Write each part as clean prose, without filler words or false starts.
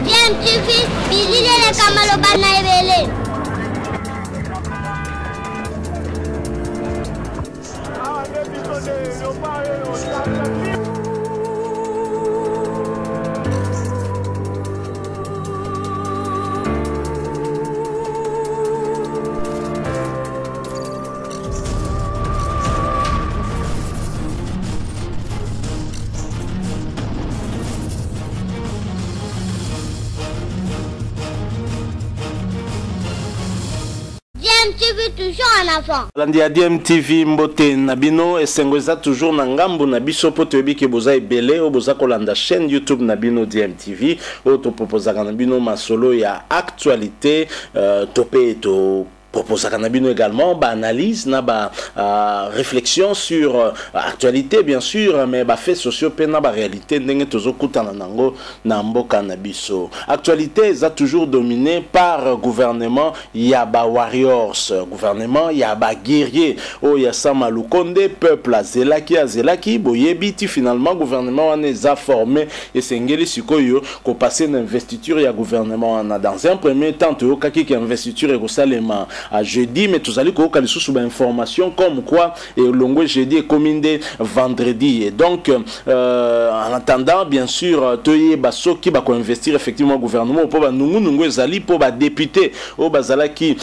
Bien, tu fais, Billy, les camalobana et Belé. Toujours en avant. Landia DMTV mbote nabino esengweza toujours na ngambo na biso po toyebi ke boza ebele o boza kolanda chaîne YouTube nabino DMTV o to proposaka nabino masolo ya actualité topé to propose à Nabino également analyse na réflexion sur actualité bien sûr mais fait socio pena réalité ndenge tozo kutana nango na mboka na biso. Actualité est toujours dominée par gouvernement yaba warriors, gouvernement yaba guerrier o ya sama lukonde peuple azelaki boyebiti finalement gouvernement wana eza formé et sengeli sikoyo ko passer na investiture ya gouvernement wana dans un premier temps to kaki ki investiture ko salema à jeudi, mais tous allez qu'on sous information comme quoi et longue jeudi et commandé vendredi. Et donc en attendant bien sûr toye baso qui va investir effectivement au gouvernement pour nous zali pour député au bazala qui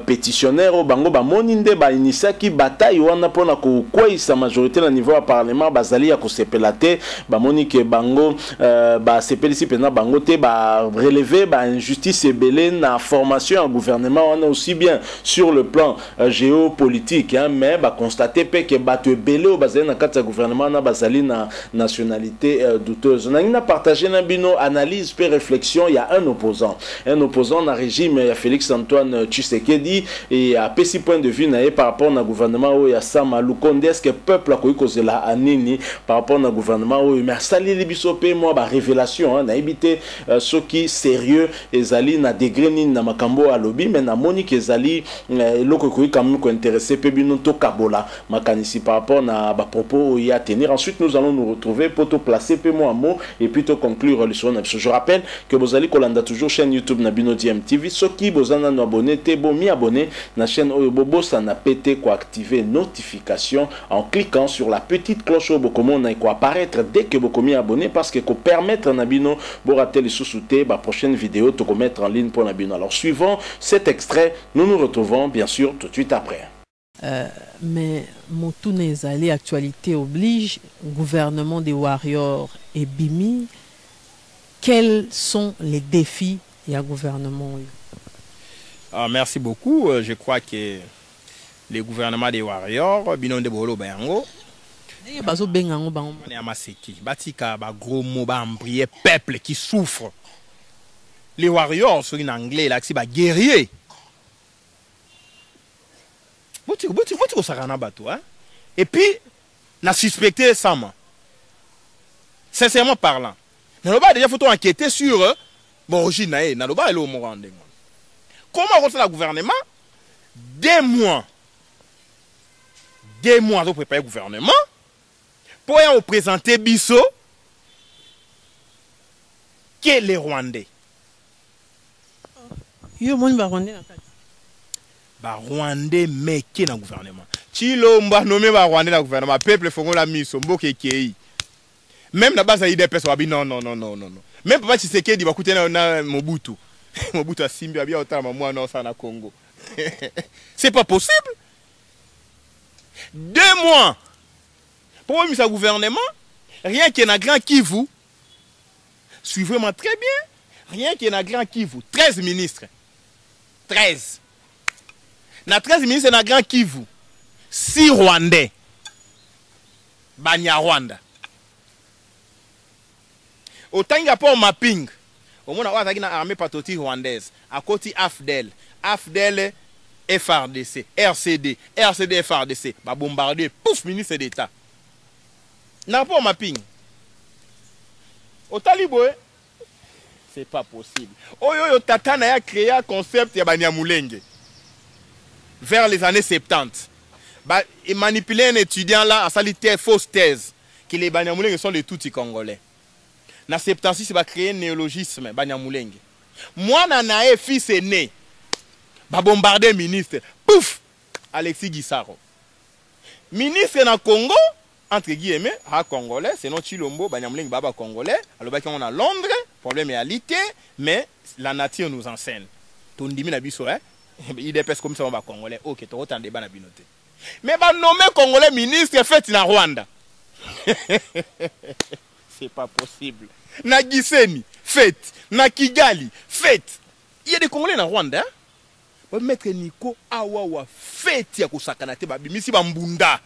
pétitionnaire au bango ba moninde ba initié qui bataille wana pona ko quoi sa majorité au niveau à parlement bazali ya ko sepelate ba monique bango ba sepelisi pena bango te ba relever ba injustice ebele na formation au gouvernement on a aussi bien sur le plan géopolitique, hein, mais bah, constater que bateau belé au bazali na kati gouvernement na bazali na nationalité douteuse. On a partagé na bino analyse et réflexion. Il y a un opposant na régime il y a Félix Antoine Tshisekedi et à petit point de vue na par rapport au gouvernement où il y a Sama Lukonde est-ce que peuple a cause la anini par rapport au gouvernement où mais sali les bisope moi ba révélation na évité ceux qui sérieux ezali na degré ni na makambo à lobby mais na Monique ezali loko koyi quand même ko intéressé pe bino to kabola makanisi par rapport na ba propos y a tenir. Ensuite nous allons nous retrouver pour te placer pe moi mot et puis te conclure le son. Je rappelle que vous allez kolanda toujours chaîne YouTube na bino DMTV ceux qui bozana no abonné te bo mi abonné na chaîne Oyobobo ça na pété ko activer notification en cliquant sur la petite cloche au bokomo na ko apparaître dès que vous mi abonné parce que ko permettre na bino bo rater les sous-soutés ba prochaine vidéo te mettre en ligne pour na bino. Alors suivant cet extrait nous nous retrouvons bien sûr tout de suite après. Mais Moutounes Ezali, actualité oblige, gouvernement des warriors et Bimi, quels sont les défis il y a gouvernement? Merci beaucoup. Je crois que les gouvernements des warriors, Binon de Bolo Bayango, gros mot, peuple qui souffre. Les warriors, sont en anglais, là, c'est guerrier. Et puis, on a suspecté ça. Sincèrement parlant. On a déjà faut enquêter sur l'origine. Comment on le gouvernement 2 mois. 2 mois de préparer le gouvernement pour présenter Bisso que les Rwandais. Rwandais mais qui est dans le gouvernement. Chilomba nommé Rwandais dans le gouvernement. Peuple fongo la mission mboke kei. Même la base il des personnes non. Même papa Tshisekedi va coûter na Mobutu. Mobutu a simbi bien autant moi non ça na Congo. C'est pas possible. 2 mois pour mettre ce gouvernement, rien qui est dans Grand Kivu. Suivez-moi très bien. Rien qui est dans Grand Kivu. 13 ministres. 13. Na 13 ministres na Grand Kivu. 6 Rwandais. Banya Rwanda. Autant il n'y a pas un mapping. Au moins, on a une armée patriotique rwandaise. À côté AFDEL. AFDEL, FRDC. RCD. RCD, FRDC. Bah bombarder. Pouf, ministre d'État. N'a pas un mapping. Au Taliboé. C'est pas possible. Oyo Tata a créé un concept de Banyamulenge. Vers les années 70. Bah, il manipulait un étudiant là à salité fausse thèse. Que les Banyamulenge sont les Tutsis congolais. na 76 ba créer néologisme Banyamulenge. Moi nanae fils aîné ba bombarder ministre. Pouf, Alexis Gisaro. Ministre na Congo entre guillemets, à Congolais, c'est notre Chilombo, Banyamulenge Baba Congolais, alors qu'on a Londres, problème est alité, mais la nature nous enseigne. Ton dimi na biso, hein? Il dépêche comme ça, on va Congolais. Ok, tu as autant de débat na binoté. Mais bah nommer Congolais ministre fait na Rwanda. C'est pas possible. Na Giseni, fête. Na Kigali, fête. Il y a des Congolais na Rwanda, hein? Bah mettre Nico awawa fête ya kosakanate ba bimisi ba mbunda.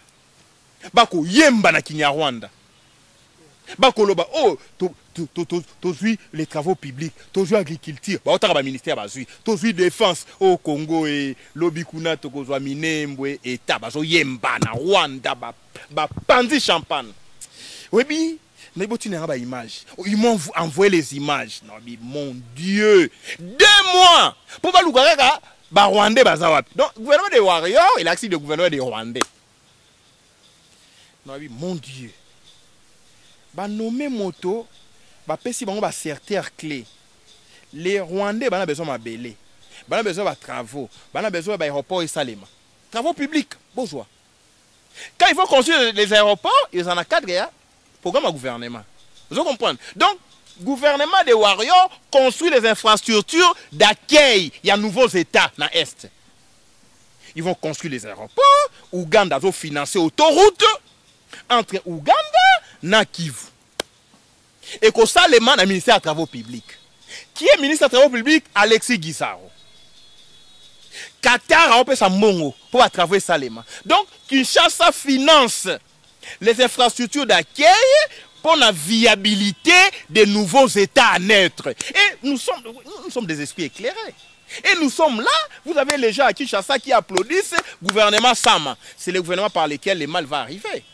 Bako yemba na Kinyarwanda. Bako loba oh to zui les travaux publics, to zui agriculture, ba otaka ba ministère ba zui, to zui défense au Congo et lobikuna to ko zwa minembwe eta ba zo yemba na Rwanda ba pandi champagne. Oui bi na iboti na ba image. Ils m'ont envoyé les images. Non bi mon Dieu. 2 mois pour ba lukaka ba Rwandais ba zawapi. Donc gouvernement des warriors et l'axe de gouvernement des Rwandais. Non, mon Dieu. Bah nommer moto, bah pesi bango ba certain clé. Les Rwandais bah na besoin ma belé. Bah na besoin ba travaux, bah na besoin ba aéroport et Salema. Travaux publics, bourgeois. Quand il faut construire les aéroports, ils en ont 4 gars. Programme à gouvernement. Vous comprenez? Donc gouvernement des warriors construit les infrastructures d'accueil. Il y a nouveaux États dans l'Est. Ils vont construire les aéroports. Ouganda va financer autoroute entre Ouganda et Kivu. Et que ça, le ministère des Travaux publics. Qui est ministre des Travaux publics? Alexis Gisaro. Qatar a opéré sa mongo pour travailler ça. Donc, Kinshasa finance les infrastructures d'accueil pour la viabilité des nouveaux États à naître. Et nous sommes des esprits éclairés. Et nous sommes là, vous avez les gens à Kinshasa qui applaudissent le gouvernement Sama. C'est le gouvernement par lequel le mal va arriver.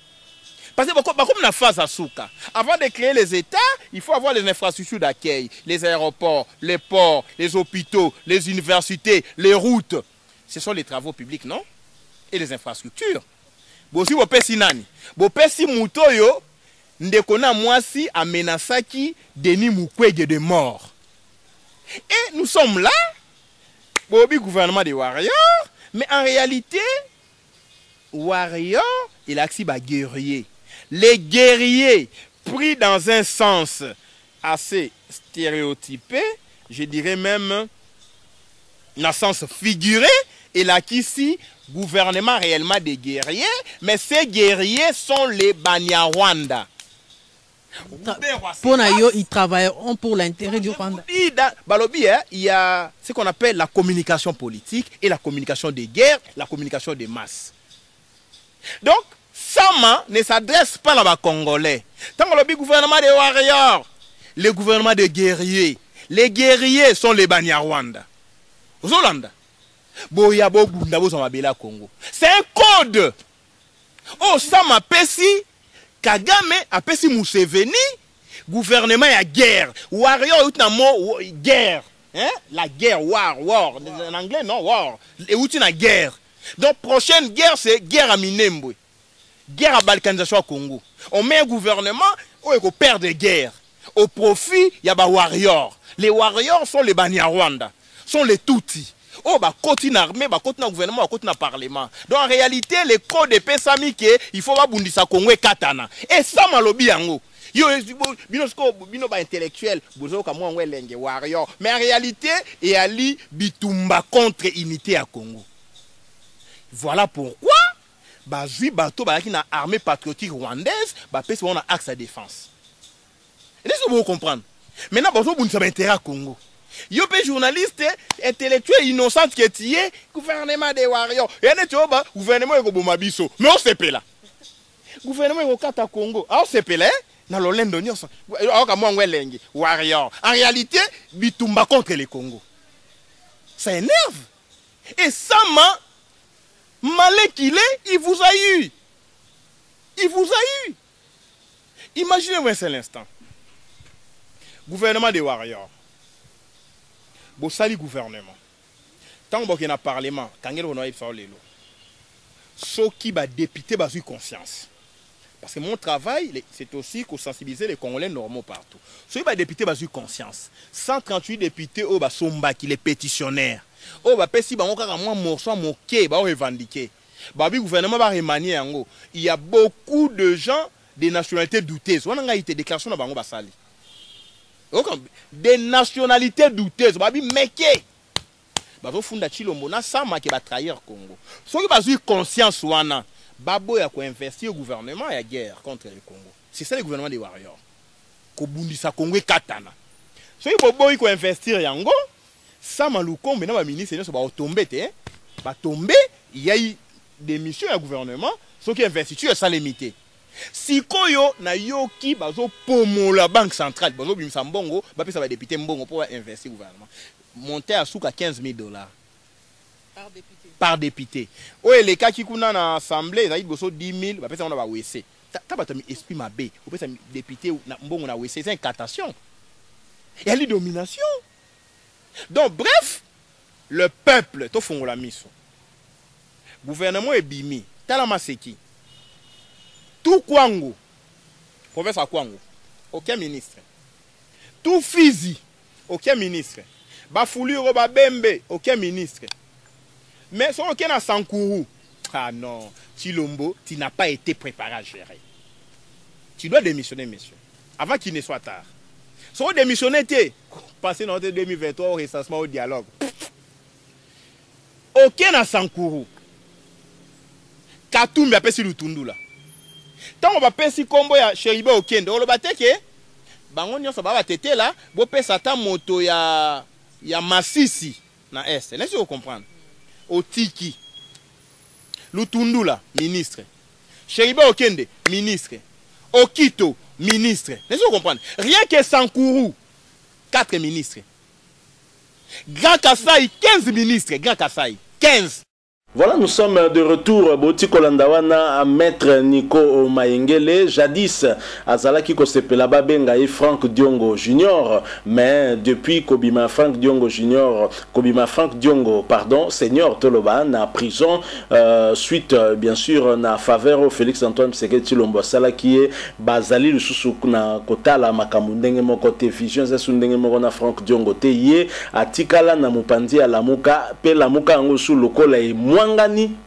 Parce que comme la phase à Souka, avant de créer les États, il faut avoir les infrastructures d'accueil, les aéroports, les ports, les hôpitaux, les universités, les routes. Ce sont les travaux publics, non? Et les infrastructures. Si vous avez nani, vous avez Moutoyo, ndekona mwasi amenasaki Denis Mukwege de mort. Et nous sommes là, Bobi gouvernement des warriors, mais en réalité, warriors, il a accès à guerriers. Les guerriers, pris dans un sens assez stéréotypé, je dirais même dans un sens figuré, il a ici gouvernement réellement des guerriers, mais ces guerriers sont les Banyarwanda. Pour eux, ils travailleront pour l'intérêt du Rwanda. Il y a ce qu'on appelle la communication politique et la communication des guerres, la communication des masses. Donc, Sama ne s'adresse pas à la Congolais. Tant que le gouvernement des warriors, le gouvernement des guerriers, les guerriers sont les Banyarwanda. Zolanda. C'est un code. Oh, Sama Pesi, Kagame a Pesi Museveni, gouvernement à guerre. Warrior, il y a un mot guerre. Hein? La guerre, war. En anglais, non, war. Et où tu as guerre. Donc, prochaine guerre, c'est guerre à Minembwe. Guerre à balkanisation au Congo. On met un gouvernement où il perd des guerres. Au profit, il y a des warriors. Les warriors sont les Banyarwanda, sont les Tutsis. Oh, bah, côté armée, bah, côté gouvernement, bah, côté parlement. Donc, en réalité, les codes de Pessamike, il faut pas bundisa Congo et Katana. Et ça, malobi yango. Yo, bino ba intellectuel, bozo ka moi lenge warrior. Mais en réalité, il y a li bitumba contre unité à Congo. Voilà pourquoi, bah, zui bateau, bah, qui n'a armée patriotique rwandaise, bah, pèse on a axe à défense. Est-ce que vous comprenez? Maintenant, bah, vous avez intérêt à Congo. Yo pe journaliste intellectuel innocent qui est tué gouvernement des warriors. Et ne tu vois gouvernement eko bomabiso. Mais on s'est là. Gouvernement eko kata Congo. Ah on s'est là na lolendo nyonso. Alors ka moi ngwelenge warrior. En réalité, bitumba contre les Congo. Ça énerve. Et Sama malin qu'il est, il vous a eu. Il vous a eu. Imaginez-vous un seul instant. Gouvernement des warriors. Bossali gouvernement. Tant que vous avez parlement, quand vous avez fait le ceux qui va député, vous avez conscience. Parce que mon travail, c'est aussi de sensibiliser les Congolais normaux partout. Si les députés ont eu conscience, 138 députés sont les pétitionnaires. Il y a beaucoup de gens des nationalités douteuses. On a été déclaration dans Basali. Des nationalités douteuses. Meke. Bazo funda Chilombo na sama ke ba trahir Congo. Ceux qui ont eu conscience wana, babo ya ko investir au gouvernement ya guerre contre le Congo. C'est ça le gouvernement des warriors. Ko bundisa Congo katana. Ceux qui bobo ko investir yango, sama lukombe na ba ministre so ba tomber te, ba tomber, il y a eu des missions au gouvernement, ceux qui investissent ça limité. Sikoyo na yoki bazo pomo la banque centrale, bazo bimisa mbongo, ba pesa ba député mbongo pour investir au gouvernement. Monter à souk à $15,000 par député. Oui, les cas qui sont dans l'Assemblée, ils ont 10 000, bah, on va WC. T'as pas esprit ma bé, ou peut député ou bon on WC, c'est une catation. Il y a une domination. Donc bref, le peuple, tout font la mission. Gouvernement est bimi, talama seki. Tout Kwango, professeur Kwango, aucun ministre. Tout Fizi, aucun ministre. Bafuliro Babembe, aucun ministre. Mais si on est à Sankourou, ah non, Chilombo, tu n'as pas été préparé à gérer. Tu dois démissionner, monsieur, avant qu'il ne soit tard. Si on démissionne, passer dans 2023 au recensement au dialogue. Aucun à Sankourou. Katoum a pesi Lutundu là. Tant on va pesi combo ya Cheribe Okende, on le battait que, bangon nyonso ba batete là, bo pesa ta moto ya Masisi na Est. Laissez-vous comprendre. Otiki. Lutundula, ministre. Cheribe Okende, ministre. Okito, ministre. Laissez-vous comprendre. Rien que Sankourou, 4 ministres. Grand Kassai, 15 ministres. Grand Kassai, 15. Voilà, nous sommes de retour. Boti Kolandawana à Maître Nico Mayengele. Jadis, Azalaki Kosepela Babenga et Franck Diongo Junior. Mais depuis Kobima Franck Diongo Junior, Seigneur Toloba, na prison, suite, bien sûr, na faveur au Félix Antoine Tshisekedi Tshilombo Sala qui est Bazali, le sous na Kotala Makamundenge Moko Vision, Zesundenge Moko na Franck Diongo Teye, Atikala na Mupandi à la Muka, Pe la Muka Angosu Lokola et Mwangani,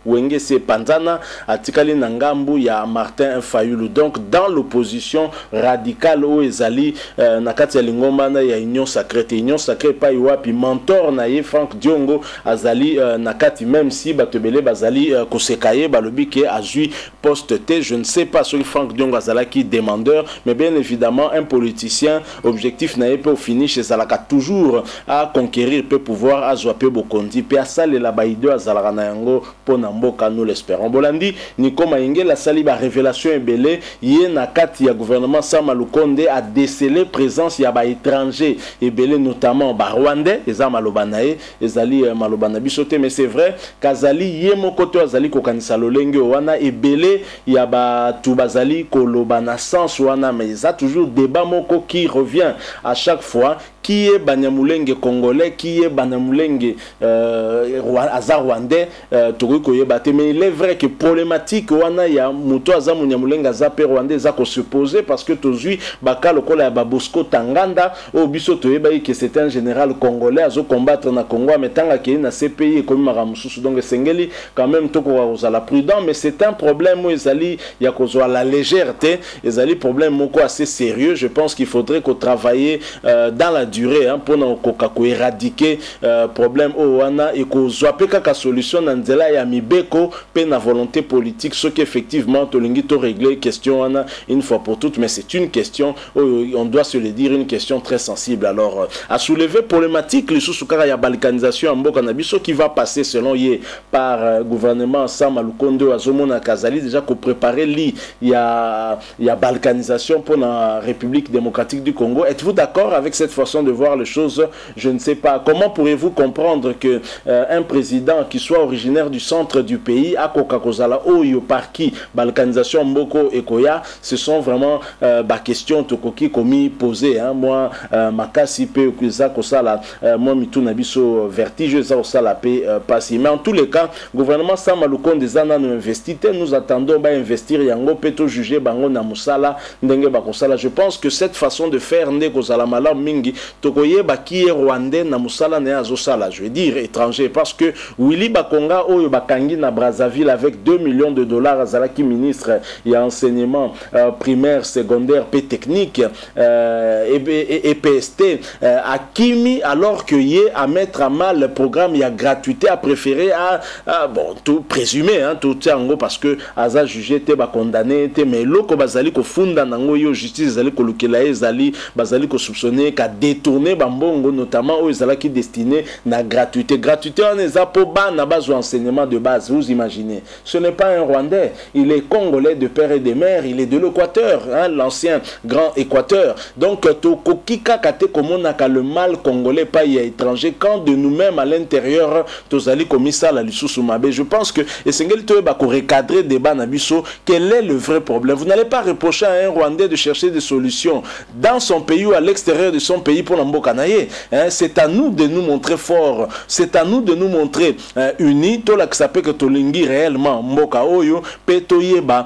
Wenge se Panzana, Atikali Nangambu, ya Martin Fayulu. Donc, dans l'opposition radicale, au Ezali, Nakati ya Lingomba, na ya Union Sacrée, Union Sacrée, pa Iwapi, mentor na ye Franck Diongo, Azali, Nakati, même si Batebele, Bazali, Kosekaye, Balobi, qui a joué poste T, je ne sais pas sur Franck Diongo Azala qui demandeur, mais bien évidemment, un politicien, objectif n'a pas fini chez Zalaka, toujours à conquérir, peut pouvoir, à Zouapé Bokondi, puis à Sal et la Baïdo, à Zalakanayango, Ponamboka, nous l'espérons. Bolandi, Nico Mayenge, la saliba révélation est belée, yé Nakati, ya gouvernement Samalukonde a décelé présence, ya ba étranger, et belé notamment, ba Rwandais, eza Malobanae, ezali Malobanabi sauté, mais c'est vrai, Kazali, yé mokoto, azali kokanisa lolenge, wana, et belé, ya ba Toubazali, kolobana sans wana, mais ça toujours débat moko qui revient à chaque fois. Qui est Banyamulenge congolais, qui est Banyamulenge Azar Rwandais, mais il est vrai que problématique wana ya muto Azar Munyamulenge Azar Rwandais za ko se poser parce que tozui bakalo kola ya Babosco Tanganda au biso toyeba que c'est un général congolais azo combattre na Congo mais tanga ki na CPI comme maramususu donc sengeli quand même toko la prudent mais c'est un problème où ezali ya kozwa la légèreté ezali problème moko assez sérieux. Je pense qu'il faudrait qu'on travaille dans la durée hein, pour éradiquer problème au wana et qu'on soit pas solution dans nzela ya mibeko pe na volonté politique ce qui effectivement tolingi to régler question wana une fois pour toutes mais c'est une question on doit se le dire une question très sensible. Alors à soulever problématique les sous-sukara ya balkanisation en mboka na biso qui va passer selon yé par gouvernement Samalukonde azomona Kazali déjà qu'on préparer li ya balkanisation pour la République démocratique du Congo. Êtes-vous d'accord avec cette façon de voir les choses? Je ne sais pas. Comment pourrez-vous comprendre que un président qui soit originaire originaire du centre du pays, à Coca-Cola, Oyo, Parki, balkanisation, Mboko, Ekoya, ce sont vraiment questions Tokoki commis posées. Hein. Moi, Makasi, Pe, Kosala, moi, Mituna Biso, vertige, ça, la paix, passe. Mais en tous les cas, gouvernement Samalukon des Anna nous investit, nous attendons investir, Yango, Peto, juger, Bango, Namusala, Ndenge, Bakosala. Je pense que cette façon de faire, Ndeko, Salamala, Mingi, Tokoye, Baki, Rwandais, Namusala, Neazosala, je veux dire, étranger, parce que Willy Bakonga, Oyo, Bakangi, na Brazzaville, avec 2 millions de dollars, Azalaki, ministre, il y a enseignement primaire, secondaire, P technique, et PST, à Kimi, alors qu'il y a à mettre à mal le programme, il y a gratuité, à préférer à bon, tout présumé, hein, tout ça en gros, parce que Aza jugé, te condamné, mais l'autre, Bazali, ko funda, nango, yo, justice, Zali, ko lukelae, Zali, Bazali, ko soupçonné, ka détourné, Bambongo, notamment, où Zala qui destiné, na gratuité. Gratuité, on est à Poba, na base enseignement de base, vous imaginez. Ce n'est pas un Rwandais, il est congolais de père et de mère, il est de l'Équateur, hein, l'ancien grand Équateur. Donc, Tokokika Kate Komonaka, le mal congolais, pas étranger, quand de nous-mêmes à l'intérieur, Tozali Komissa, la Lissousoumabe, je pense que, et c'est recadrer débat Nabiso, quel est le vrai problème? Vous n'allez pas reprocher à un Rwandais de chercher des solutions dans son pays ou à l'extérieur de son pays pour l'Ambokanaye. Hein, c'est à nous de nous montrer forts, c'est à nous de nous montrer unis, tout là que ça peut que Tolingi réellement, Mboka Oyo, Petoyeba,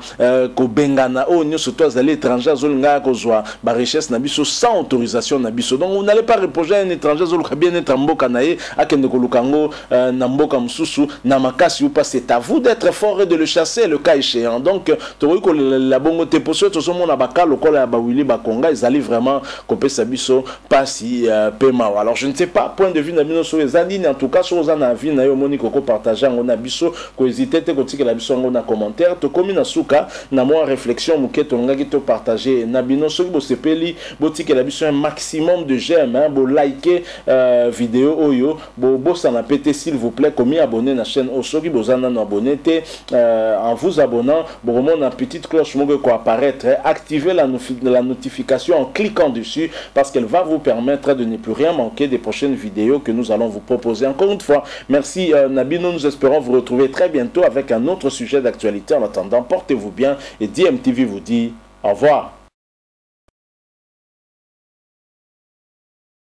Kobengana, Onyo, surtout à l'étranger, Zolinga, Kozwa, richesse Nabiso, sans autorisation Nabiso. Donc vous n'allez pas reprocher à un étranger, Zolka bien être Mbokanaye, à Kendekolukango, Namboka Msusu, Namakasi ou pas, c'est à vous d'être fort et de le chasser le cas échéant. Donc, Toriko la bongo te poso to somo na baka lokola ya bawili bakonga ils allaient vraiment couper sabiso pas si paiement. Alors je ne sais pas point de vue na bino sur les années en tout cas sur za na vie na yo moni koko partager ngona biso ko hésiter te ko tika la biso ngona commentaire to komi na suka na moi réflexion muketo ngaki to partager na bino so bo sepeli bo tika la biso un maximum de j'aime hein bo liker vidéo oyo bo ça na pété s'il vous plaît commis abonner na chaîne osoki bozana na abonner te en vous abonnant, vous remontez une petite cloche qui va apparaître, activez la notification en cliquant dessus parce qu'elle va vous permettre de ne plus rien manquer des prochaines vidéos que nous allons vous proposer. Encore une fois, merci Nabino, nous espérons vous retrouver très bientôt avec un autre sujet d'actualité. En attendant, portez-vous bien et DMTV vous dit au revoir.